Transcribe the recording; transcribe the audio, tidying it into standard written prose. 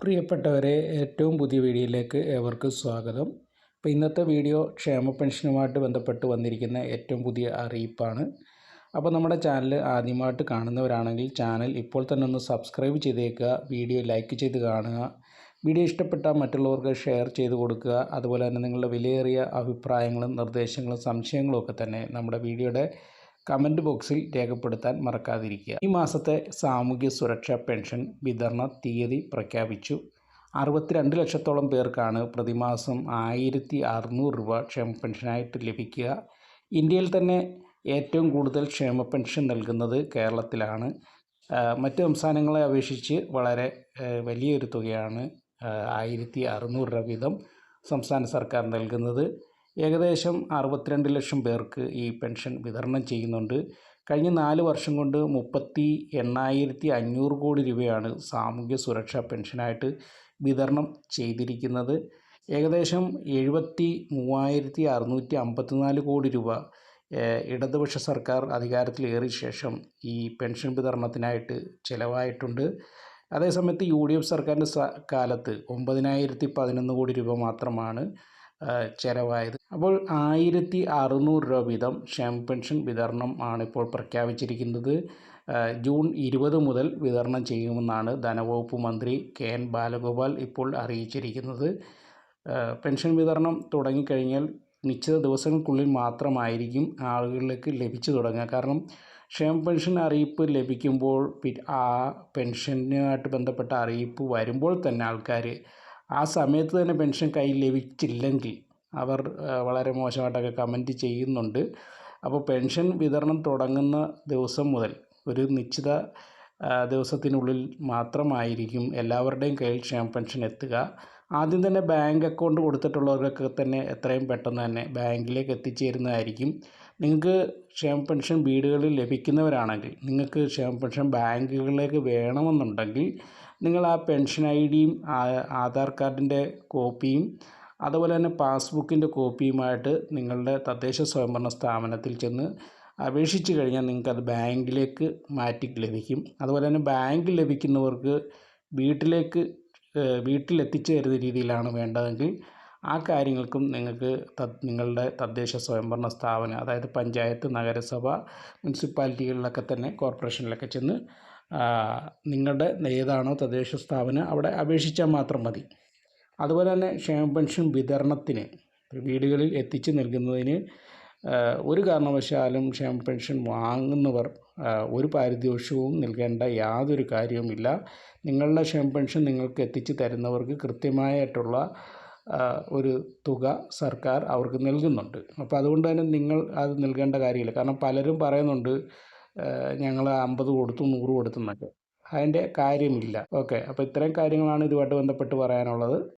പ്രിയപ്പെട്ടവരെ, ഏറ്റവും പുതിയ വീഡിയോയിലേക്ക് ഏവർക്കും സ്വാഗതം. അപ്പോൾ ഇന്നത്തെ വീഡിയോ ക്ഷേമ പെൻഷനുമായിട്ട് ബന്ധപ്പെട്ട് വന്നിരിക്കുന്ന ഏറ്റവും പുതിയ അറിയിപ്പാണ്. അപ്പോൾ നമ്മുടെ ചാനൽ ആദ്യമായിട്ട് കാണുന്നവരാണെങ്കിൽ ചാനൽ ഇപ്പോൾ തന്നെ ഒന്ന് സബ്സ്ക്രൈബ് ചെയ്തേക്കുക, വീഡിയോ ലൈക്ക് ചെയ്ത് കാണുക, വീഡിയോ ഇഷ്ടപ്പെട്ടാൽ മറ്റുള്ളവർക്ക് ഷെയർ ചെയ്ത് കൊടുക്കുക. അതുപോലെ തന്നെ നിങ്ങളുടെ വിലയേറിയ അഭിപ്രായങ്ങളും നിർദ്ദേശങ്ങളും സംശയങ്ങളും ഒക്കെ തന്നെ നമ്മുടെ വീഡിയോയുടെ കമൻറ്റ് ബോക്സിൽ രേഖപ്പെടുത്താൻ മറക്കാതിരിക്കുക. ഈ മാസത്തെ സാമൂഹ്യ സുരക്ഷാ പെൻഷൻ വിതരണ തീയതി പ്രഖ്യാപിച്ചു. 62 ലക്ഷത്തോളം പേർക്കാണ് പ്രതിമാസം 1600 രൂപ ക്ഷേമ പെൻഷനായിട്ട് ലഭിക്കുക. ഇന്ത്യയിൽ തന്നെ ഏറ്റവും കൂടുതൽ ക്ഷേമ പെൻഷൻ നൽകുന്നത് കേരളത്തിലാണ്. മറ്റ് സംസ്ഥാനങ്ങളെ അപേക്ഷിച്ച് വളരെ വലിയൊരു തുകയാണ് 1600 രൂപ വീതം സംസ്ഥാന സർക്കാർ നൽകുന്നത്. ഏകദേശം 62 ലക്ഷം പേർക്ക് ഈ പെൻഷൻ വിതരണം ചെയ്യുന്നുണ്ട്. കഴിഞ്ഞ 4 വർഷം കൊണ്ട് 38,500 കോടി രൂപയാണ് സാമൂഹ്യ സുരക്ഷാ പെൻഷനായിട്ട് വിതരണം ചെയ്തിരിക്കുന്നത്. ഏകദേശം 73,654 കോടി രൂപ ഇടതുപക്ഷ സർക്കാർ അധികാരത്തിലേറിയ ശേഷം ഈ പെൻഷൻ വിതരണത്തിനായിട്ട് ചിലവായിട്ടുണ്ട്. അതേസമയത്ത് UDF സർക്കാരിൻ്റെ കാലത്ത് 9,011 കോടി രൂപ മാത്രമാണ് ചിലവായത്. അപ്പോൾ 1600 രൂപ വീതം ക്ഷേമ പെൻഷൻ വിതരണം ആണിപ്പോൾ പ്രഖ്യാപിച്ചിരിക്കുന്നത്. ജൂൺ 20 മുതൽ വിതരണം ചെയ്യുമെന്നാണ് ധനവകുപ്പ് മന്ത്രി KN ബാലഗോപാൽ ഇപ്പോൾ അറിയിച്ചിരിക്കുന്നത്. പെൻഷൻ വിതരണം തുടങ്ങിക്കഴിഞ്ഞാൽ നിശ്ചിത ദിവസങ്ങൾക്കുള്ളിൽ മാത്രമായിരിക്കും ആളുകളിലേക്ക് ലഭിച്ചു തുടങ്ങുക. കാരണം ക്ഷേമ പെൻഷൻ അറിയിപ്പ് ലഭിക്കുമ്പോൾ ആ പെൻഷനുമായിട്ട് ബന്ധപ്പെട്ട അറിയിപ്പ് വരുമ്പോൾ തന്നെ ആൾക്കാർ ആ സമയത്ത് തന്നെ പെൻഷൻ കയ്യിൽ ലഭിച്ചില്ലെങ്കിൽ അവർ വളരെ മോശമായിട്ടൊക്കെ കമൻറ്റ് ചെയ്യുന്നുണ്ട്. അപ്പോൾ പെൻഷൻ വിതരണം തുടങ്ങുന്ന ദിവസം മുതൽ ഒരു നിശ്ചിത ദിവസത്തിനുള്ളിൽ മാത്രമായിരിക്കും എല്ലാവരുടെയും കയ്യിൽ ക്ഷേമ പെൻഷൻ എത്തുക. ആദ്യം തന്നെ ബാങ്ക് അക്കൗണ്ട് കൊടുത്തിട്ടുള്ളവർക്കൊക്കെ തന്നെ എത്രയും പെട്ടെന്ന് തന്നെ ബാങ്കിലേക്ക് എത്തിച്ചേരുന്നതായിരിക്കും. നിങ്ങൾക്ക് ക്ഷേമ പെൻഷൻ വീടുകളിൽ ലഭിക്കുന്നവരാണെങ്കിൽ നിങ്ങൾക്ക് ക്ഷേമ പെൻഷൻ ബാങ്കുകളിലേക്ക് വേണമെന്നുണ്ടെങ്കിൽ നിങ്ങൾ ആ പെൻഷൻ IDയും ആധാർ കാർഡിൻ്റെ കോപ്പിയും അതുപോലെ തന്നെ പാസ്ബുക്കിൻ്റെ കോപ്പിയുമായിട്ട് നിങ്ങളുടെ തദ്ദേശ സ്വയംഭരണ സ്ഥാപനത്തിൽ ചെന്ന് അപേക്ഷിച്ച് കഴിഞ്ഞാൽ നിങ്ങൾക്കത് ബാങ്കിലേക്ക് മാറ്റി ലഭിക്കും. അതുപോലെ തന്നെ ബാങ്കിൽ ലഭിക്കുന്നവർക്ക് വീട്ടിലെത്തിച്ചു തരുന്ന രീതിയിലാണ് വേണ്ടതെങ്കിൽ ആ കാര്യങ്ങൾക്കും നിങ്ങൾക്ക് നിങ്ങളുടെ തദ്ദേശ സ്വയംഭരണ സ്ഥാപനം, അതായത് പഞ്ചായത്ത്, നഗരസഭ, മുനിസിപ്പാലിറ്റികളിലൊക്കെ തന്നെ കോർപ്പറേഷനിലൊക്കെ ചെന്ന് നിങ്ങളുടെ ഏതാണോ തദ്ദേശ സ്ഥാപനം അവിടെ അപേക്ഷിച്ചാൽ മാത്രം മതി. അതുപോലെ തന്നെ ക്ഷേമ പെൻഷൻ വിതരണത്തിന് വീടുകളിൽ എത്തിച്ചു നൽകുന്നതിന് ഒരു കാരണവശാലും ക്ഷേമ പെൻഷൻ വാങ്ങുന്നവർ ഒരു പാരിതോഷികവും നൽകേണ്ട യാതൊരു കാര്യവുമില്ല. നിങ്ങളുടെ ക്ഷേമ പെൻഷൻ നിങ്ങൾക്ക് എത്തിച്ചു തരുന്നവർക്ക് കൃത്യമായിട്ടുള്ള ഒരു തുക സർക്കാർ അവർക്ക് നൽകുന്നുണ്ട്. അപ്പോൾ അതുകൊണ്ട് തന്നെ നിങ്ങൾ അത് നൽകേണ്ട കാര്യമില്ല. കാരണം പലരും പറയുന്നുണ്ട് ഞങ്ങൾ 50 കൊടുത്തു 100 കൊടുത്തു എന്നൊക്കെ. അതിൻ്റെ കാര്യമില്ല. ഓക്കെ, അപ്പോൾ ഇത്രയും കാര്യങ്ങളാണ് ഇതുമായിട്ട് ബന്ധപ്പെട്ട് പറയാനുള്ളത്.